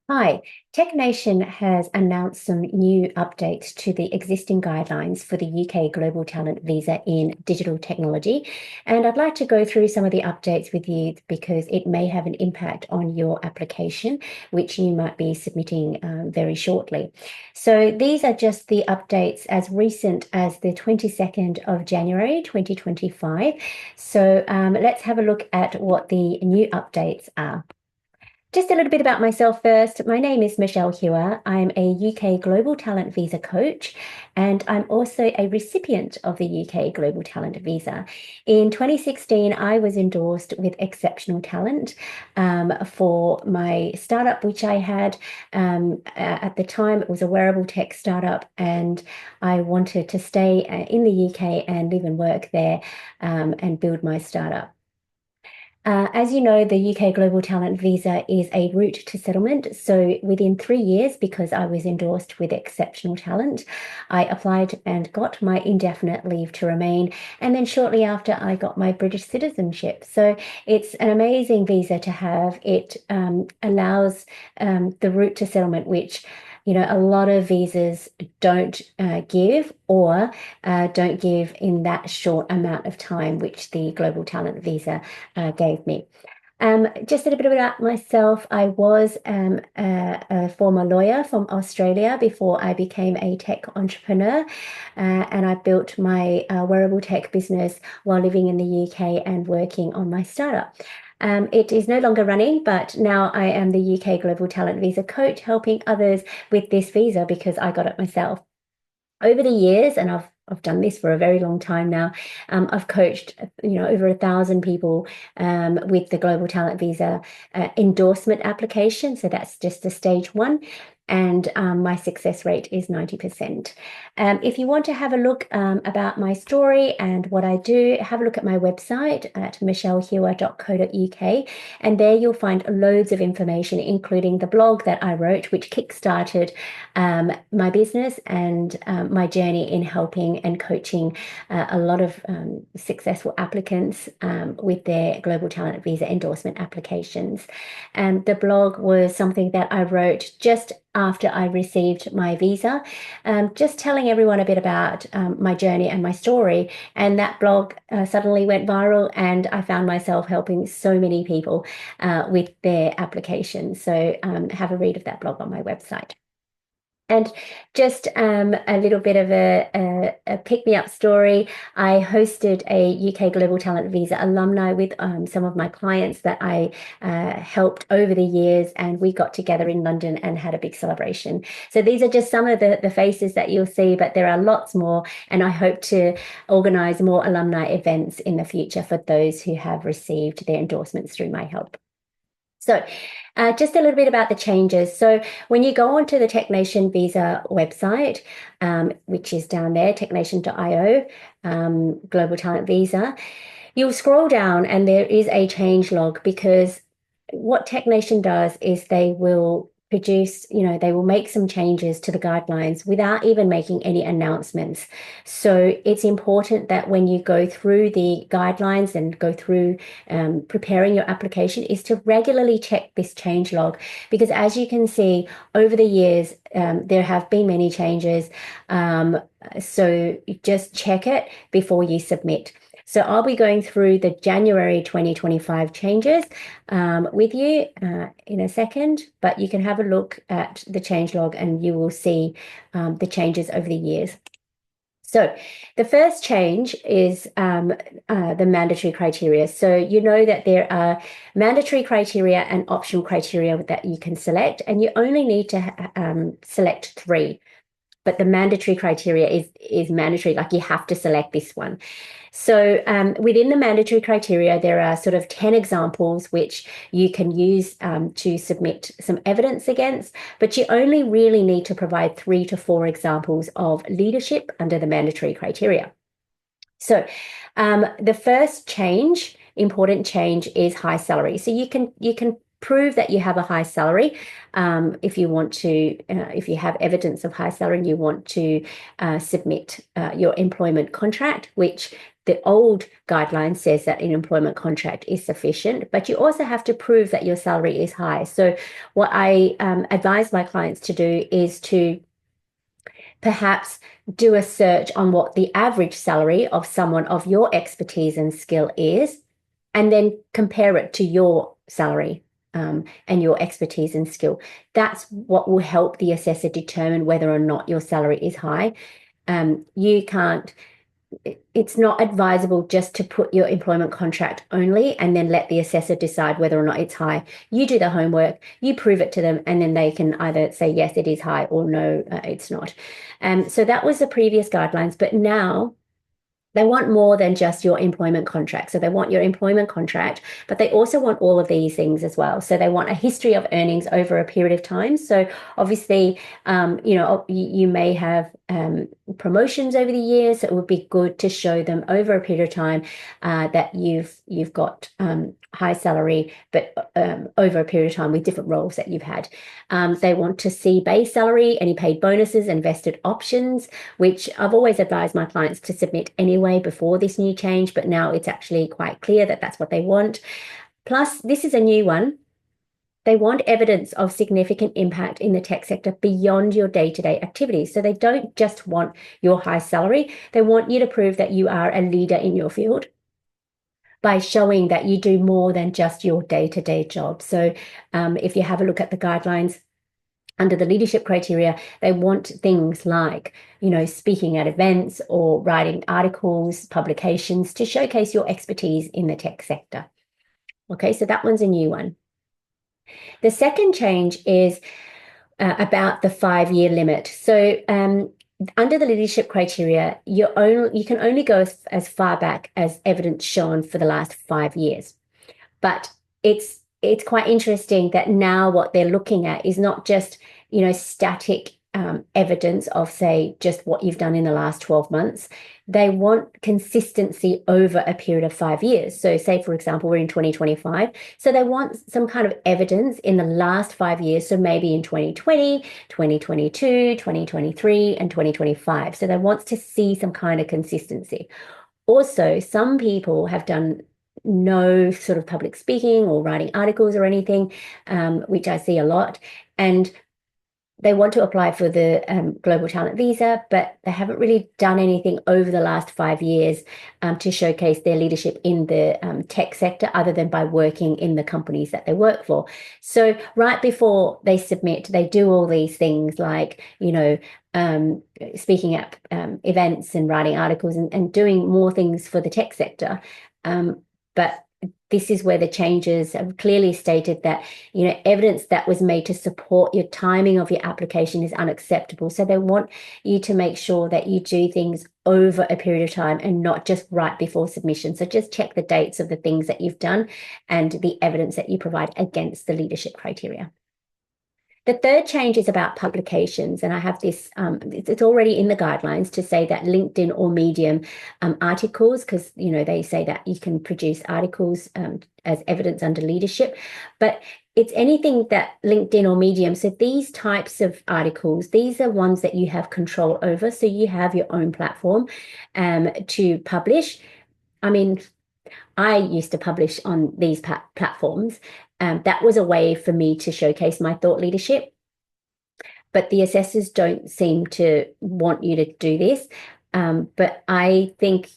Hi, TechNation has announced some new updates to the existing guidelines for the UK Global Talent Visa in digital technology. And I'd like to go through some of the updates with you because it may have an impact on your application, which you might be submitting very shortly. So these are just the updates as recent as the 22nd of January 2025. So let's have a look at what the new updates are. Just a little bit about myself first. My name is Michelle Hewer. I'm a UK Global Talent Visa coach, and I'm also a recipient of the UK Global Talent Visa. In 2016, I was endorsed with exceptional talent for my startup, which I had at the time. It was a wearable tech startup, and I wanted to stay in the UK and live and work there and build my startup. As you know, the UK Global Talent Visa is a route to settlement. So within 3 years, because I was endorsed with exceptional talent, I applied and got my indefinite leave to remain. And then shortly after, I got my British citizenship. So it's an amazing visa to have. It allows the route to settlement, which a lot of visas don't give or don't give in that short amount of time, which the Global Talent Visa gave me. Just a little bit about myself. I was a former lawyer from Australia before I became a tech entrepreneur, and I built my wearable tech business while living in the UK and working on my startup. It is no longer running, but now I am the UK Global Talent Visa coach, helping others with this visa because I got it myself over the years, and I've done this for a very long time now. I've coached, over 1,000 people with the Global Talent Visa endorsement application. So that's just a stage one. And my success rate is 90%. If you want to have a look about my story and what I do, have a look at my website at michellehewer.co.uk. And there you'll find loads of information, including the blog that I wrote, which kickstarted my business and my journey in helping and coaching a lot of successful applicants with their Global Talent Visa endorsement applications. The blog was something that I wrote just after I received my visa, just telling everyone a bit about my journey and my story. And that blog suddenly went viral, and I found myself helping so many people with their applications. So have a read of that blog on my website. And just a little bit of a pick-me-up story. I hosted a UK Global Talent Visa alumni with some of my clients that I helped over the years, and we got together in London and had a big celebration. So these are just some of the faces that you'll see, but there are lots more, and I hope to organise more alumni events in the future for those who have received their endorsements through my help. So just a little bit about the changes. So when you go onto the TechNation Visa website, which is down there, technation.io, Global Talent Visa, you'll scroll down and there is a change log, because what TechNation does is they will produce, they will make some changes to the guidelines without even making any announcements. So it's important that when you go through the guidelines and go through preparing your application, is to regularly check this change log, because as you can see over the years, there have been many changes. So just check it before you submit. So I'll be going through the January 2025 changes with you in a second, but you can have a look at the change log and you will see the changes over the years. So the first change is the mandatory criteria. So you know that there are mandatory criteria and optional criteria that you can select, and you only need to select 3. But the mandatory criteria is mandatory, like you have to select this one. So within the mandatory criteria, there are sort of 10 examples which you can use to submit some evidence against, but you only really need to provide 3 to 4 examples of leadership under the mandatory criteria. So the first change, important change, is high salary. So you can prove that you have a high salary if you want to, if you have evidence of high salary and you want to submit your employment contract, which the old guideline says that an employment contract is sufficient, but you also have to prove that your salary is high. So what I advise my clients to do is to perhaps do a search on what the average salary of someone of your expertise and skill is, and then compare it to your salary and your expertise and skill. That's what will help the assessor determine whether or not your salary is high. It's not advisable just to put your employment contract only and then let the assessor decide whether or not it's high. You do the homework, you prove it to them, and then they can either say, yes, it is high, or no, it's not. So that was the previous guidelines, but now they want more than just your employment contract. So they want your employment contract, but they also want all of these things as well. So they want a history of earnings over a period of time. So obviously, you may have promotions over the years. So it would be good to show them over a period of time that you've got high salary, but over a period of time with different roles that you've had. They want to see base salary, any paid bonuses and vested options, which I've always advised my clients to submit anyway before this new change, but now it's actually quite clear that that's what they want. Plus, this is a new one. They want evidence of significant impact in the tech sector beyond your day-to-day activities. So they don't just want your high salary. They want you to prove that you are a leader in your field by showing that you do more than just your day-to-day job. So if you have a look at the guidelines, under the leadership criteria, they want things like, speaking at events or writing articles, publications to showcase your expertise in the tech sector. Okay, so that one's a new one. The second change is about the 5-year limit. So under the leadership criteria, you can only go as far back as evidence shown for the last 5 years. But it's quite interesting that now what they're looking at is not just, static evidence of, say, just what you've done in the last 12 months. They want consistency over a period of 5 years. So say, for example, we're in 2025. So they want some kind of evidence in the last 5 years. So maybe in 2020, 2022, 2023, and 2025. So they want to see some kind of consistency. Also, some people have done no sort of public speaking or writing articles or anything, which I see a lot. And they want to apply for the Global Talent Visa, but they haven't really done anything over the last 5 years to showcase their leadership in the tech sector, other than by working in the companies that they work for. So right before they submit, they do all these things like, speaking at events and writing articles and doing more things for the tech sector. But this is where the changes have clearly stated that, evidence that was made to support your timing of your application is unacceptable. So they want you to make sure that you do things over a period of time and not just right before submission. So just check the dates of the things that you've done and the evidence that you provide against the leadership criteria. The third change is about publications, and I have this, it's already in the guidelines to say that LinkedIn or Medium articles, because, they say that you can produce articles as evidence under leadership, but it's anything that LinkedIn or Medium. So these types of articles, these are ones that you have control over. So you have your own platform to publish. I mean, I used to publish on these platforms. That was a way for me to showcase my thought leadership. But the assessors don't seem to want you to do this. But I think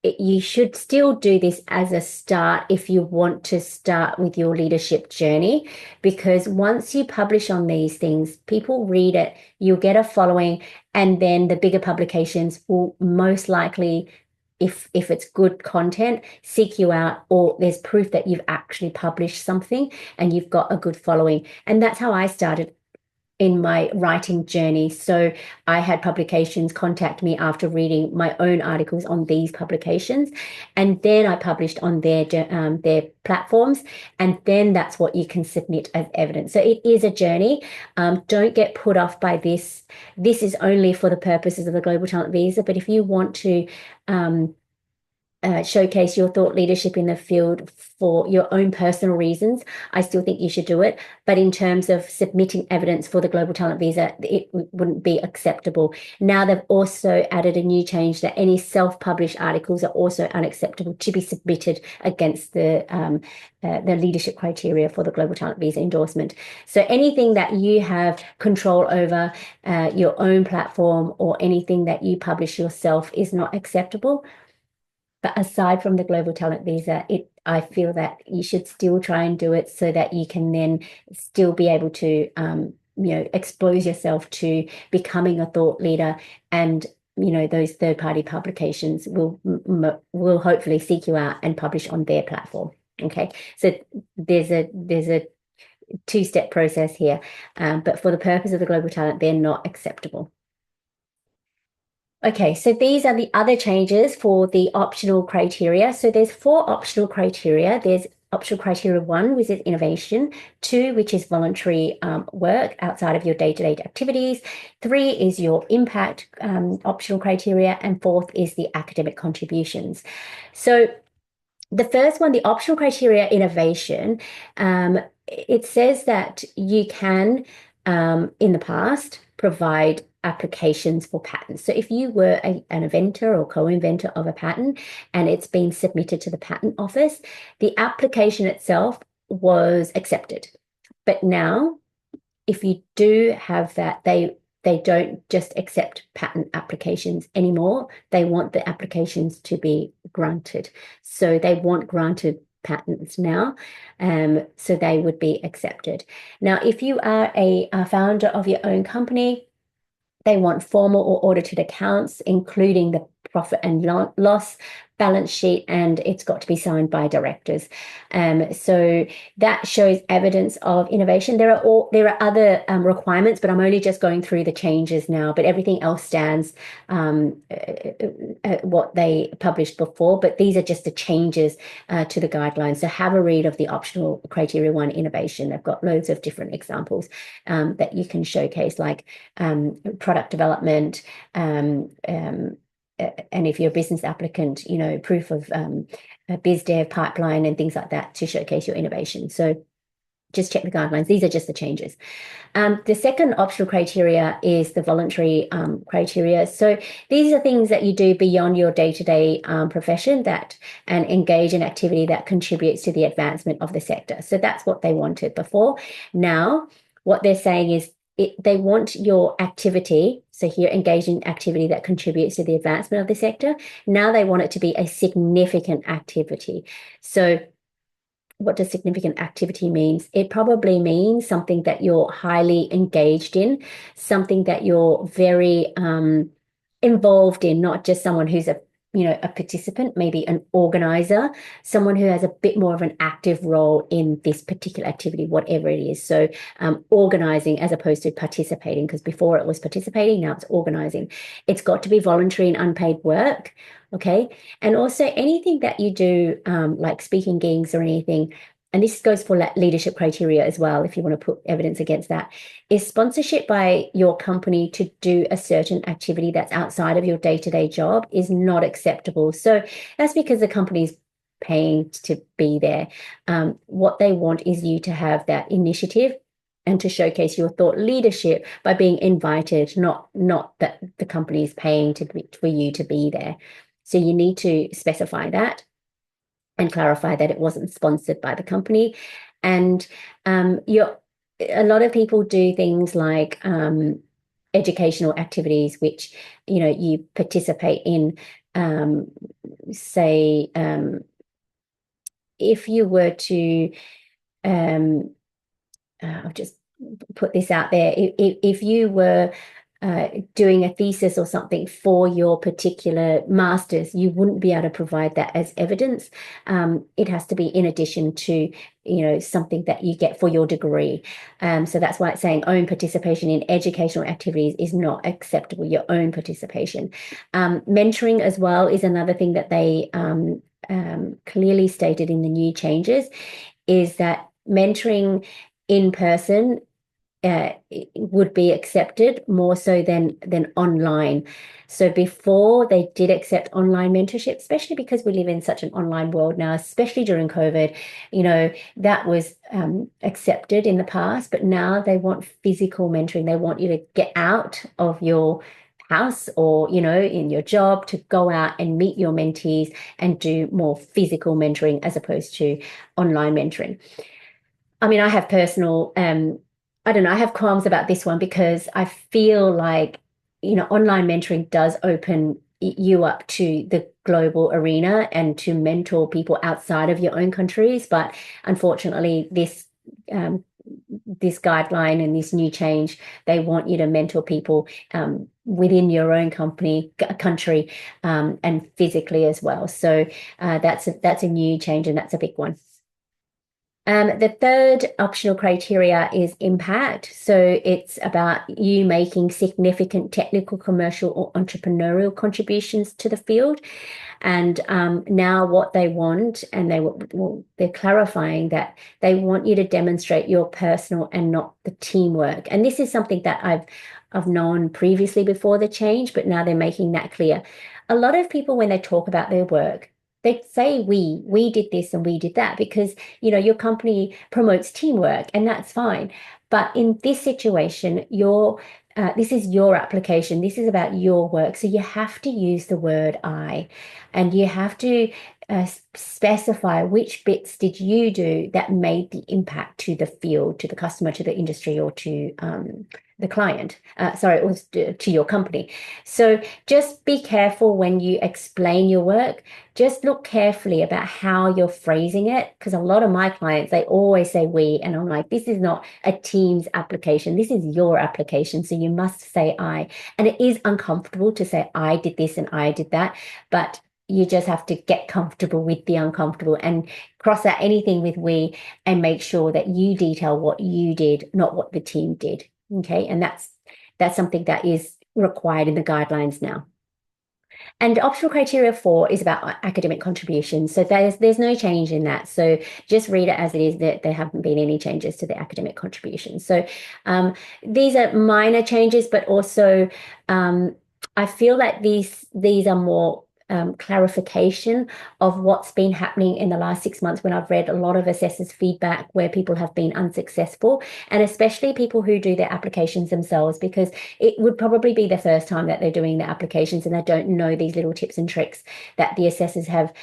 you should still do this as a start if you want to start with your leadership journey, because once you publish on these things, people read it, you'll get a following, and then the bigger publications will most likely, if it's good content, seek you out, or there's proof that you've actually published something and you've got a good following. And that's how I started in my writing journey. So I had publications contact me after reading my own articles on these publications, and then I published on their platforms, and then that's what you can submit as evidence. So it is a journey. Don't get put off by this. This is only for the purposes of the Global Talent Visa, but if you want to showcase your thought leadership in the field for your own personal reasons, I still think you should do it. But in terms of submitting evidence for the Global Talent Visa, it wouldn't be acceptable. Now they've also added a new change that any self-published articles are also unacceptable to be submitted against the leadership criteria for the Global Talent Visa endorsement. So anything that you have control over, your own platform or anything that you publish yourself is not acceptable. But aside from the Global Talent Visa, I feel that you should still try and do it so that you can then still be able to, expose yourself to becoming a thought leader, and those third-party publications will hopefully seek you out and publish on their platform. Okay, so there's a two-step process here, but for the purpose of the Global Talent, they're not acceptable. Okay, so these are the other changes for the optional criteria. So there's 4 optional criteria. There's optional criteria 1, which is innovation, 2, which is voluntary work outside of your day-to-day activities, 3 is your impact optional criteria, and 4th is the academic contributions. So the first one, the optional criteria innovation, it says that you can, in the past, provide applications for patents. So if you were an inventor or co-inventor of a patent and it's been submitted to the patent office, the application itself was accepted. But now, if you do have that, they don't just accept patent applications anymore. They want the applications to be granted. So they want granted patents now, so they would be accepted. Now, if you are a founder of your own company, they want formal or audited accounts, including the profit and loss balance sheet, and it's got to be signed by directors. So that shows evidence of innovation. There are other requirements, but I'm only just going through the changes now. But everything else stands what they published before. But these are just the changes to the guidelines. So have a read of the optional criteria 1 innovation. They've got loads of different examples that you can showcase, like product development, and if you're a business applicant, proof of a biz dev pipeline and things like that to showcase your innovation. So just check the guidelines. These are just the changes. The second optional criteria is the voluntary criteria. So these are things that you do beyond your day-to-day profession and engage in activity that contributes to the advancement of the sector. So that's what they wanted before. Now, what they're saying is they want your activity, so here engage in activity that contributes to the advancement of the sector. Now they want it to be a significant activity. So what does significant activity means? It probably means something that you're highly engaged in, something that you're very involved in, not just someone who's a participant, maybe an organizer, someone who has a bit more of an active role in this particular activity, whatever it is. So organizing as opposed to participating, because before it was participating, now it's organizing. It's got to be voluntary and unpaid work. Okay. And also anything that you do, like speaking gigs or anything, and this goes for leadership criteria as well, if you want to put evidence against that, is sponsorship by your company to do a certain activity that's outside of your day-to-day job is not acceptable. So that's because the company's paying to be there. What they want is you to have that initiative and to showcase your thought leadership by being invited, not that the company is paying for you to be there. So you need to specify that and clarify that it wasn't sponsored by the company. And a lot of people do things like educational activities, which you participate in. Say, if you were to, I'll just put this out there. If you were doing a thesis or something for your particular master's, you wouldn't be able to provide that as evidence. It has to be in addition to, something that you get for your degree. So that's why it's saying own participation in educational activities is not acceptable, your own participation. Mentoring as well is another thing that they clearly stated in the new changes, is that mentoring in person would be accepted more so than online. So before they did accept online mentorship, especially because we live in such an online world now, especially during COVID, that was accepted in the past, but now they want physical mentoring. They want you to get out of your house or, in your job to go out and meet your mentees and do more physical mentoring as opposed to online mentoring. I mean, I have personal, I don't know, I have qualms about this one because I feel like, online mentoring does open you up to the global arena and to mentor people outside of your own countries. But unfortunately, this guideline and this new change, they want you to mentor people within your own country, and physically as well. So that's a new change, and that's a big one. The third optional criteria is impact. So it's about you making significant technical, commercial, or entrepreneurial contributions to the field. And now what they want, and they're clarifying that they want you to demonstrate your personal and not the teamwork. And this is something that I've known previously before the change, but now they're making that clear. A lot of people, when they talk about their work, they say we did this and we did that because, your company promotes teamwork, and that's fine. But in this situation, this is your application. This is about your work. So you have to use the word I, and you have to specify which bits did you do that made the impact to the field, to the customer, to the industry, or to the client. It was to your company. So just be careful when you explain your work. Just look carefully about how you're phrasing it, because a lot of my clients, they always say we, and I'm like, this is not a team's application. This is your application. So you must say I. And it is uncomfortable to say I did this and I did that, but you just have to get comfortable with the uncomfortable and cross out anything with we and make sure that you detail what you did, not what the team did. Okay. And that's something that is required in the guidelines now. And optional criteria 4 is about academic contributions. So there's no change in that. So just read it as it is, that there haven't been any changes to the academic contributions. So these are minor changes, but also I feel like these are more clarification of what's been happening in the last 6 months when I've read a lot of assessors' feedback where people have been unsuccessful, and especially people who do their applications themselves, because it would probably be the first time that they're doing their applications and they don't know these little tips and tricks that the assessors have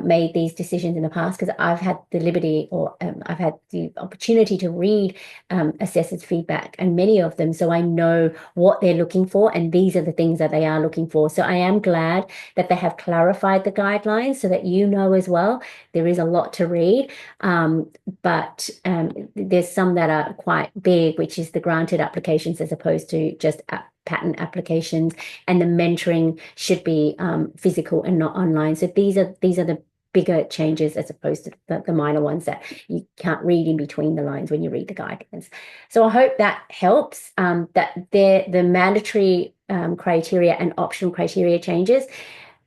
made these decisions in the past. Because I've had the liberty, or I've had the opportunity to read assessors' feedback, and many of them, so I know what they're looking for, and these are the things that they are looking for. So I am glad that they have clarified the guidelines so that you know as well. There is a lot to read, but there's some that are quite big, which is the granted applications as opposed to just patent applications, and the mentoring should be physical and not online. So these are the bigger changes as opposed to the minor ones that you can't read in between the lines when you read the guidelines. So I hope that helps, that the mandatory criteria and optional criteria changes.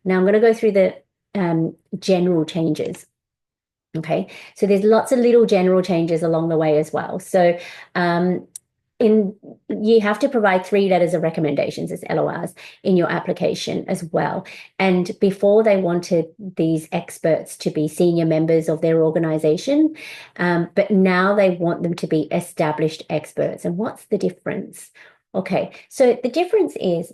Now I'm going to go through the general changes. Okay, so there's lots of little general changes along the way as well. So you have to provide 3 letters of recommendations as LORs in your application as well. And before, they wanted these experts to be senior members of their organization, but now they want them to be established experts. And what's the difference? Okay, so the difference is,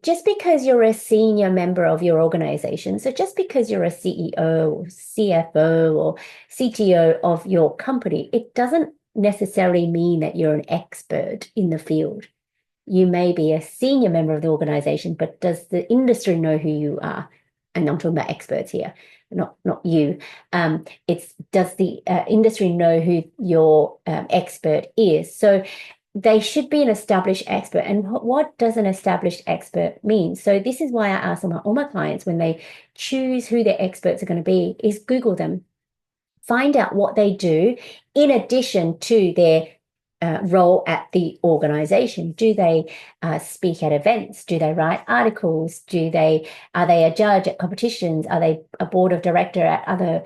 just because you're a senior member of your organization, so just because you're a CEO or CFO or CTO of your company, it doesn't necessarily mean that you're an expert in the field. You may be a senior member of the organization, but does the industry know who you are? And I'm talking about experts here, not you. Does the industry know who your expert is? So they should be an established expert. And what does an established expert mean? So this is why I ask all my clients, when they choose who their experts are going to be, is Google them. Find out what they do in addition to their role at the organization? Do they speak at events? Do they write articles? Are they a judge at competitions? Are they a board of director at other,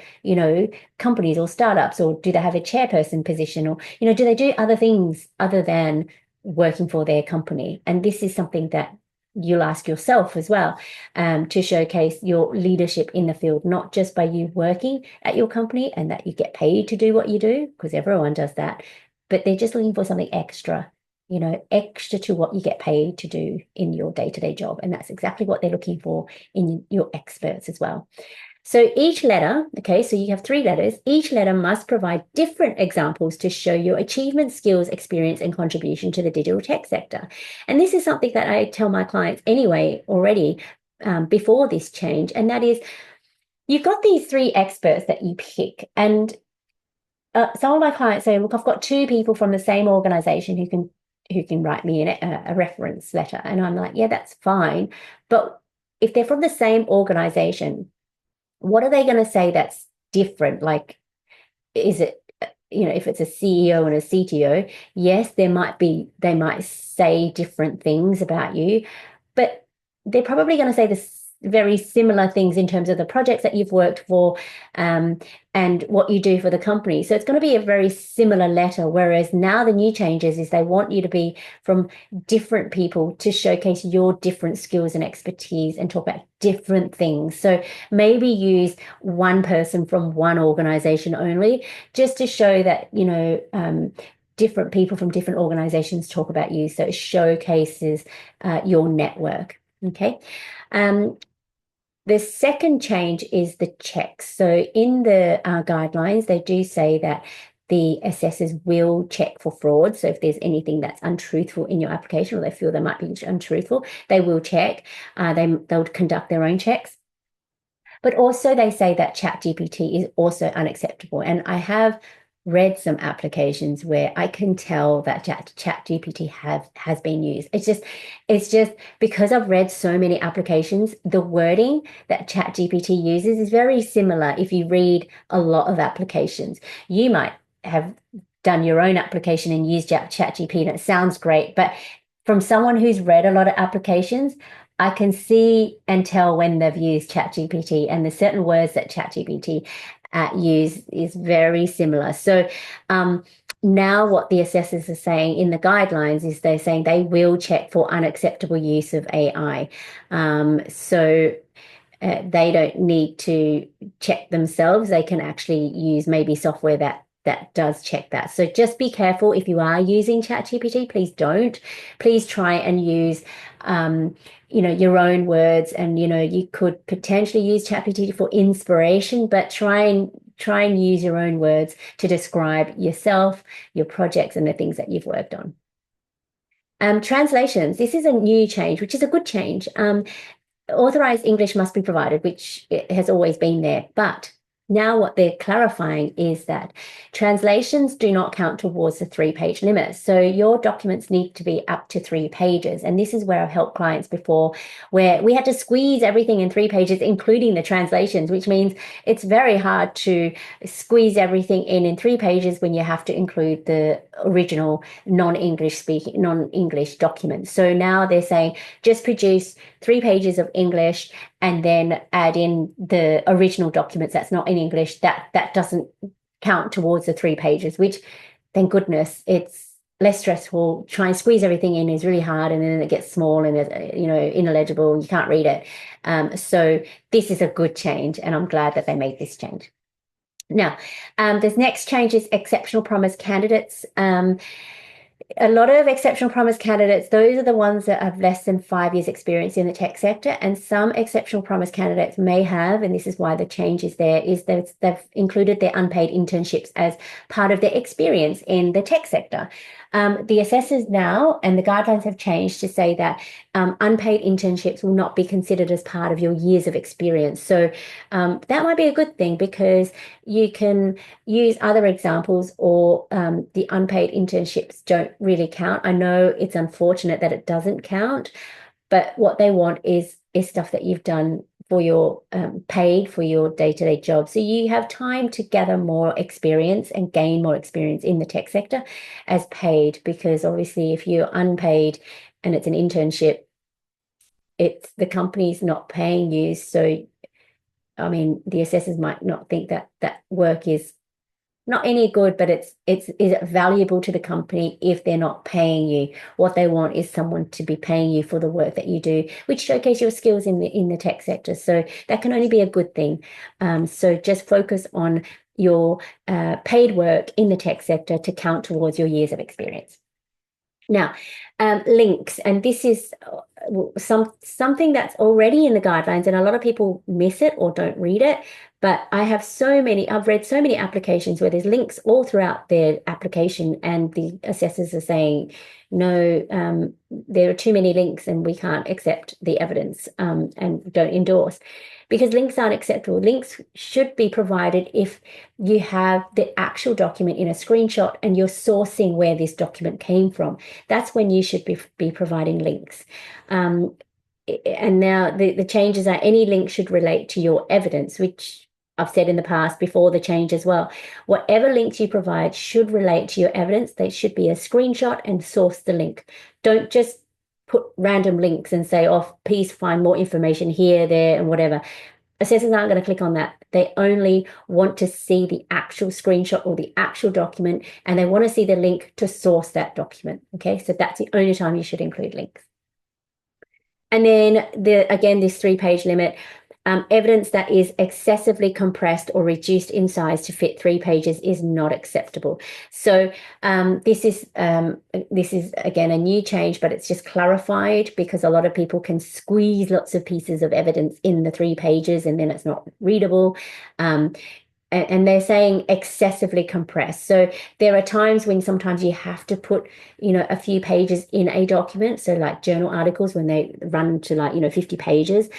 companies or startups? Or do they have a chairperson position? Or, do they do other things other than working for their company? And this is something that you'll ask yourself as well, to showcase your leadership in the field, not just by you working at your company and that you get paid to do what you do, because everyone does that, but they're just looking for something extra, extra to what you get paid to do in your day-to-day job. And that's exactly what they're looking for in your experts as well. So each letter, okay, so you have 3 letters, each letter must provide different examples to show your achievement, skills, experience, and contribution to the digital tech sector. And this is something that I tell my clients anyway already, before this change, and that is, you've got these 3 experts that you pick, and some of my clients say, look, I've got 2 people from the same organization who can write me a reference letter. And I'm like, yeah, that's fine. But if they're from the same organization, what are they going to say that's different? Like, is it, if it's a CEO and a CTO, yes, they might say different things about you, but they're probably going to say this very similar things in terms of the projects that you've worked for, and what you do for the company. So it's going to be a very similar letter. Whereas now the new changes is they want you to be from different people to showcase your different skills and expertise and talk about different things. So maybe use one person from one organization only, just to show that, different people from different organizations talk about you. So it showcases your network. Okay. The second change is the checks. So in the guidelines, they do say that the assessors will check for fraud. So if there's anything that's untruthful in your application, or they feel they might be untruthful, they will check. They'll conduct their own checks. But also they say that ChatGPT is also unacceptable. And I have read some applications where I can tell that ChatGPT has been used. It's just because I've read so many applications, the wording that ChatGPT uses is very similar. If you read a lot of applications, you might have done your own application and used ChatGPT, and it sounds great, but from someone who's read a lot of applications, I can see and tell when they've used ChatGPT, and the certain words that ChatGPT use is very similar. So now what the assessors are saying in the guidelines is they're saying they will check for unacceptable use of AI. So they don't need to check themselves. They can actually use maybe software that does check that. So just be careful if you are using ChatGPT. Please don't. Please try and use your own words, and you could potentially use ChatGPT for inspiration, but try and use your own words to describe yourself, your projects, and the things that you've worked on. Translations. This is a new change, which is a good change. Authorized English must be provided, which it has always been there, but now what they're clarifying is that translations do not count towards the 3-page limit. So your documents need to be up to 3 pages. And this is where I've helped clients before, where we had to squeeze everything in 3 pages, including the translations, which means it's very hard to squeeze everything in 3 pages when you have to include the original non-English documents. So now they're saying just produce 3 pages of English and then add in the original documents that's not in English. That doesn't count towards the 3 pages, which, thank goodness, it's less stressful. Try and squeeze everything in is really hard, and then it gets small and ineligible. You can't read it. So this is a good change, and I'm glad that they made this change. Now, this next change is exceptional promise candidates. A lot of exceptional promise candidates, those are the ones that have less than 5 years experience in the tech sector, and some exceptional promise candidates may have, and this is why the change is there, is that they've included their unpaid internships as part of their experience in the tech sector. The assessors now and the guidelines have changed to say that unpaid internships will not be considered as part of your years of experience. So that might be a good thing, because you can use other examples, or the unpaid internships don't really count. I know it's unfortunate that it doesn't count, but what they want is stuff that you've done for your paid for your day-to-day job. So you have time to gather more experience and gain more experience in the tech sector as paid, because obviously if you're unpaid and it's an internship, it's the company's not paying you. So, I mean, the assessors might not think that that work is not any good, but is it valuable to the company if they're not paying you? What they want is someone to be paying you for the work that you do, which showcase your skills in the tech sector. So that can only be a good thing. So just focus on your paid work in the tech sector to count towards your years of experience. Now, links, and this is something that's already in the guidelines, and a lot of people miss it or don't read it. But I've read so many applications where there's links all throughout their application, and the assessors are saying, no, there are too many links and we can't accept the evidence and don't endorse, because links aren't acceptable. Links should be provided if you have the actual document in a screenshot and you're sourcing where this document came from. That's when you should be providing links. And now the changes are any link should relate to your evidence, which I've said in the past before the change as well. Whatever links you provide should relate to your evidence. They should be a screenshot and source the link. Don't just put random links and say, oh, please find more information here, there, and whatever. Assessors aren't going to click on that. They only want to see the actual screenshot or the actual document, and they want to see the link to source that document. Okay, so that's the only time you should include links. And then again, this 3-page limit. Evidence that is excessively compressed or reduced in size to fit 3 pages is not acceptable. So this is again a new change, but it's just clarified, because a lot of people can squeeze lots of pieces of evidence in the 3 pages and then it's not readable. And they're saying excessively compressed. So there are times when sometimes you have to put, a few pages in a document. So like journal articles, when they run to 50 pages,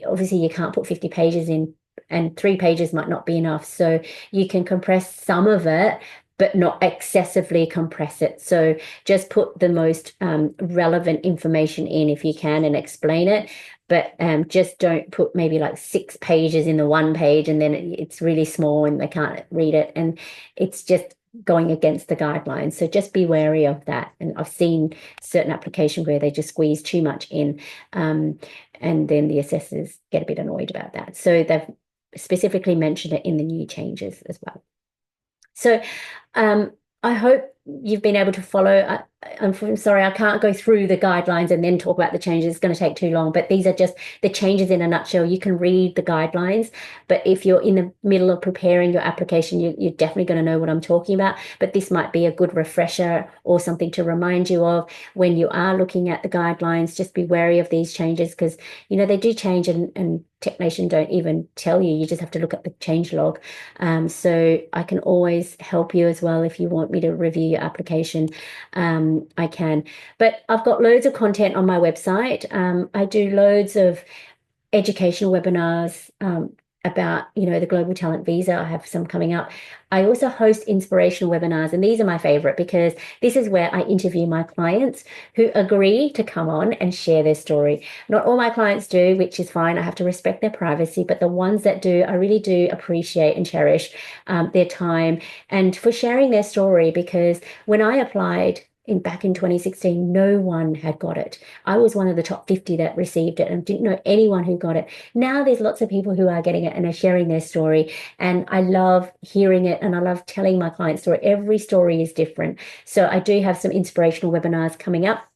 obviously you can't put 50 pages in, and 3 pages might not be enough. So you can compress some of it, but not excessively compress it. So just put the most relevant information in if you can and explain it. But just don't put maybe like 6 pages in the 1 page and then it's really small and they can't read it. And it's just going against the guidelines. So just be wary of that. And I've seen certain applications where they just squeeze too much in, and then the assessors get a bit annoyed about that. So they've specifically mentioned it in the new changes as well. So I hope you've been able to follow. I'm sorry, I can't go through the guidelines and then talk about the changes. It's going to take too long, but these are just the changes in a nutshell. You can read the guidelines, but if you're in the middle of preparing your application, you're definitely going to know what I'm talking about. But this might be a good refresher or something to remind you of when you are looking at the guidelines. Just be wary of these changes, because, they do change, and TechNation don't even tell you. You just have to look at the change log. So I can always help you as well if you want me to review your application. I can, but I've got loads of content on my website. I do loads of educational webinars about, the Global Talent Visa. I have some coming up. I also host inspirational webinars, and these are my favorite, because this is where I interview my clients who agree to come on and share their story. Not all my clients do, which is fine. I have to respect their privacy, but the ones that do, I really do appreciate and cherish their time and for sharing their story, because when I applied back in 2016, no one had got it. I was one of the top 50 that received it and didn't know anyone who got it. Now there's lots of people who are getting it and are sharing their story. And I love hearing it, and I love telling my client story. Every story is different. So I do have some inspirational webinars coming up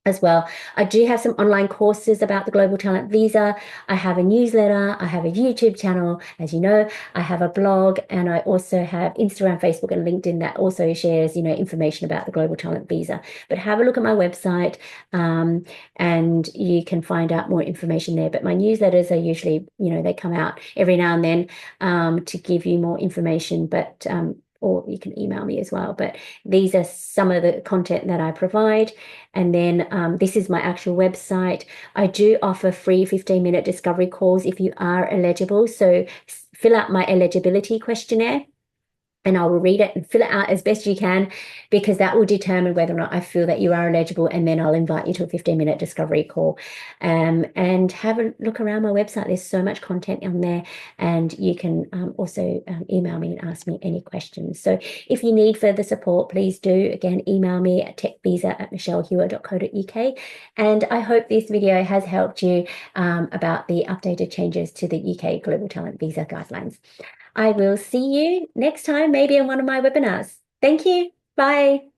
as well. I do have some online courses about the Global Talent Visa. I have a newsletter. I have a YouTube channel, as you know. I have a blog, and I also have Instagram, Facebook, and LinkedIn that also shares, information about the Global Talent Visa. But have a look at my website, and you can find out more information there. But my newsletters are usually, they come out every now and then to give you more information. But or you can email me as well. But these are some of the content that I provide. And then this is my actual website. I do offer free 15-minute discovery calls if you are eligible. So fill out my eligibility questionnaire. and I will read it and fill it out as best you can, because that will determine whether or not I feel that you are eligible, and then I'll invite you to a 15-minute discovery call. And have a look around my website. There's so much content on there, and you can also email me and ask me any questions. So if you need further support, please do, again, email me at techvisa@michellehewer.co.uk. And I hope this video has helped you about the updated changes to the UK Global Talent Visa Guidelines. I will see you next time, maybe in one of my webinars. Thank you. Bye.